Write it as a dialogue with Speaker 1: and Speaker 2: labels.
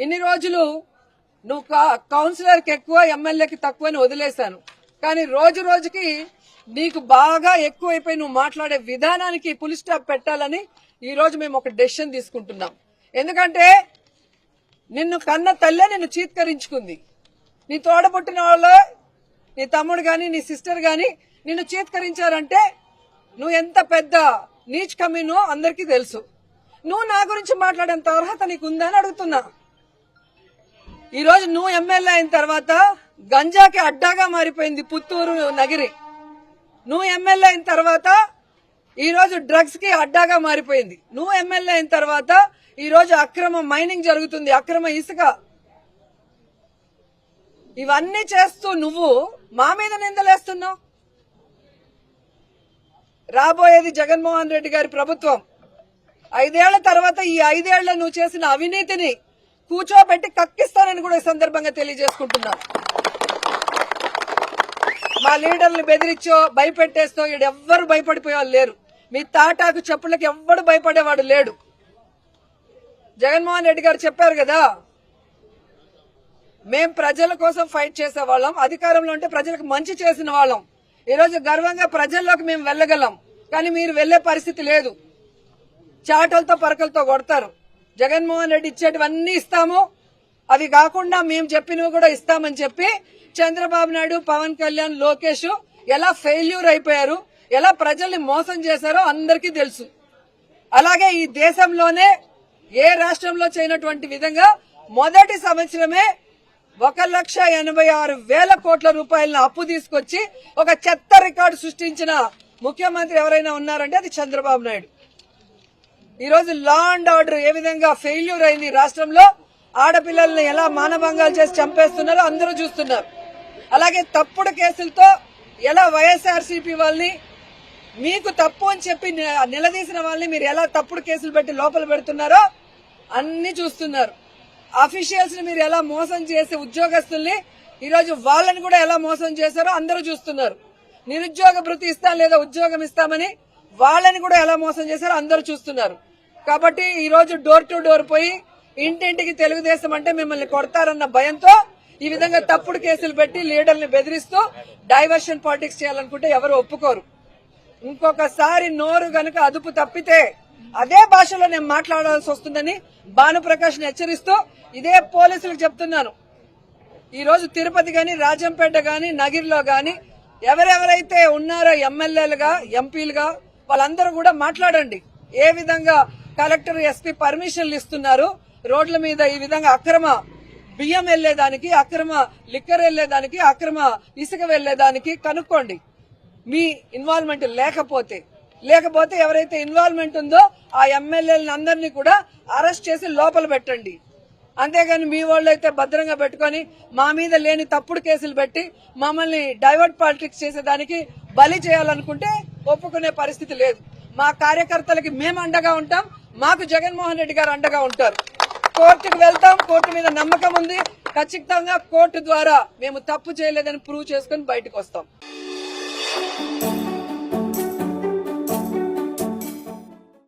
Speaker 1: ఇన్ని రోజులు నువ్వు కౌన్సిలర్కి ఎక్కువ ఎమ్మెల్యేకి తక్కువ అని వదిలేశాను. కానీ రోజు రోజుకి నీకు బాగా ఎక్కువైపోయి నువ్వు మాట్లాడే విధానానికి ఫుల్ స్టాప్ పెట్టాలని ఈ రోజు మేము ఒక డెసిషన్ తీసుకుంటున్నాం. ఎందుకంటే నిన్ను కన్న తల్లే నిన్ను చీత్కరించుకుంది. నీ తోడబుట్టిన వాళ్ళు, నీ తమ్ముడు గాని నీ సిస్టర్ గాని నిన్ను చీత్కరించారంటే నువ్వు ఎంత పెద్ద నీచ్ కమీనో అందరికీ తెలుసు. నువ్వు నా గురించి మాట్లాడేంత అర్హత నీకు ఉందని అడుగుతున్నా. ఈ రోజు నువ్వు ఎమ్మెల్యే అయిన తర్వాత గంజాకి అడ్డాగా మారిపోయింది పుత్తూరు నగిరి. నువ్వు ఎమ్మెల్యే అయిన తర్వాత ఈ రోజు డ్రగ్స్ కి అడ్డాగా మారిపోయింది. నువ్వు ఎమ్మెల్యే అయిన తర్వాత ఈ రోజు అక్రమ మైనింగ్ జరుగుతుంది, అక్రమ ఇసుక. ఇవన్నీ చేస్తూ నువ్వు మా మీద నిందలేస్తున్నావు. రాబోయేది జగన్మోహన్ రెడ్డి గారి ప్రభుత్వం. 5 ఏళ్ల తర్వాత ఈ 5 ఏళ్ల నువ్వు చేసిన అవినీతిని కూర్చోబెట్టి కక్కిస్తానని కూడా ఈ సందర్భంగా తెలియజేసుకుంటున్నాను. మా లీడర్లు బెదిరించో భయపెట్టేస్తో ఎవ్వరు భయపడిపోయేవాళ్ళు లేరు. మీ తాటాకు చెప్పులకి ఎవ్వడు భయపడేవాడు లేడు. జగన్మోహన్ రెడ్డి గారు చెప్పారు కదా, మేం ప్రజల కోసం ఫైట్ చేసేవాళ్ళం, అధికారంలో ఉంటే ప్రజలకు మంచి చేసిన వాళ్ళం. ఈరోజు గర్వంగా ప్రజల్లోకి మేము వెళ్ళగలం. కానీ మీరు వెళ్లే పరిస్థితి లేదు. చాటలతో పరకలతో కొడతారు. జగన్మోహన్ రెడ్డి ఇచ్చేటివన్నీ ఇస్తాము, అవి కాకుండా మేము చెప్పినవి కూడా ఇస్తామని చెప్పి చంద్రబాబు నాయుడు, పవన్ కళ్యాణ్, లోకేష్ ఎలా ఫెయిల్యూర్ అయిపోయారు, ఎలా ప్రజల్ని మోసం చేశారో అందరికీ తెలుసు. అలాగే ఈ దేశంలోనే ఏ రాష్ట్రంలో చేయనటువంటి విధంగా మొదటి సంవత్సరమే 1,86,000 కోట్ల రూపాయలను అప్పు తీసుకొచ్చి ఒక చెత్త రికార్డు సృష్టించిన ముఖ్యమంత్రి ఎవరైనా ఉన్నారంటే అది చంద్రబాబు నాయుడు. ఈ రోజు లా అండ్ ఆర్డర్ ఏ విధంగా ఫెయిల్యూర్ అయింది, రాష్ట్రంలో ఆడపిల్లల్ని ఎలా మానభంగాలు చేసి చంపేస్తున్నారో అందరూ చూస్తున్నారు. అలాగే తప్పుడు కేసులతో ఎలా వైఎస్ఆర్సీపీ వాళ్ళని మీకు తప్పు అని చెప్పి నిలదీసిన వాళ్ళని మీరు ఎలా తప్పుడు కేసులు పెట్టి లోపల పెడుతున్నారో అన్ని చూస్తున్నారు. అఫీషియల్స్ ని మీరు ఎలా మోసం చేసి ఉద్యోగస్తుల్ని ఈరోజు వాళ్ళని కూడా ఎలా మోసం చేశారో అందరూ చూస్తున్నారు. నిరుద్యోగ భృతి ఇస్తాం లేదా ఉద్యోగం ఇస్తామని వాళ్ళని కూడా ఎలా మోసం చేశారో అందరూ చూస్తున్నారు. కాబట్టి ఈ రోజు డోర్ టు డోర్ పోయి ఇంటింటికి తెలుగుదేశం అంటే మిమ్మల్ని కొడతారన్న భయంతో ఈ విధంగా తప్పుడు కేసులు పెట్టి లీడర్ని బెదిరిస్తూ డైవర్షన్ పాలిటిక్స్ చేయాలనుకుంటే ఎవరు ఒప్పుకోరు. ఇంకొకసారి నోరు గనక అదుపు తప్పితే అదే భాషలో నేను మాట్లాడాల్సి వస్తుందని భానుప్రకాష్ ని హెచ్చరిస్తూ ఇదే పోలీసులకు చెప్తున్నాను. ఈ రోజు తిరుపతి గాని, రాజంపేట గాని, నగిరిలో గాని ఎవరెవరైతే ఉన్నారో ఎమ్మెల్యేలుగా, ఎంపీలుగా వాళ్ళందరూ కూడా మాట్లాడండి. ఏ విధంగా కలెక్టర్, ఎస్పీ పర్మిషన్లు ఇస్తున్నారు, రోడ్ల మీద ఈ విధంగా అక్రమ బియ్యం వెళ్లేదానికి, అక్రమ లిక్కర్ వెళ్లేదానికి, అక్రమ ఇసుక వెళ్లేదానికి కనుక్కోండి. మీ ఇన్వాల్వ్మెంట్ లేకపోతే ఎవరైతే ఇన్వాల్వ్మెంట్ ఉందో ఆ ఎమ్మెల్యేలను అందరినీ కూడా అరెస్ట్ చేసి లోపల పెట్టండి. అంతేగాని మీ వాళ్ళు అయితే భద్రంగా పెట్టుకుని మా మీద లేని తప్పుడు కేసులు పెట్టి మమ్మల్ని డైవర్ట్ పాలిటిక్స్ చేసేదానికి బలి చేయాలనుకుంటే ఒప్పుకునే పరిస్థితి లేదు. మా కార్యకర్తలకి మేము అండగా ఉంటాం, మాకు జగన్మోహన్ రెడ్డి గారు అండగా ఉంటారు. కోర్టుకు వెళ్తాం, కోర్టు మీద నమ్మకం ఉంది. ఖచ్చితంగా కోర్టు ద్వారా మేము తప్పు చేయలేదని ప్రూవ్ చేసుకుని బయటకు వస్తాం.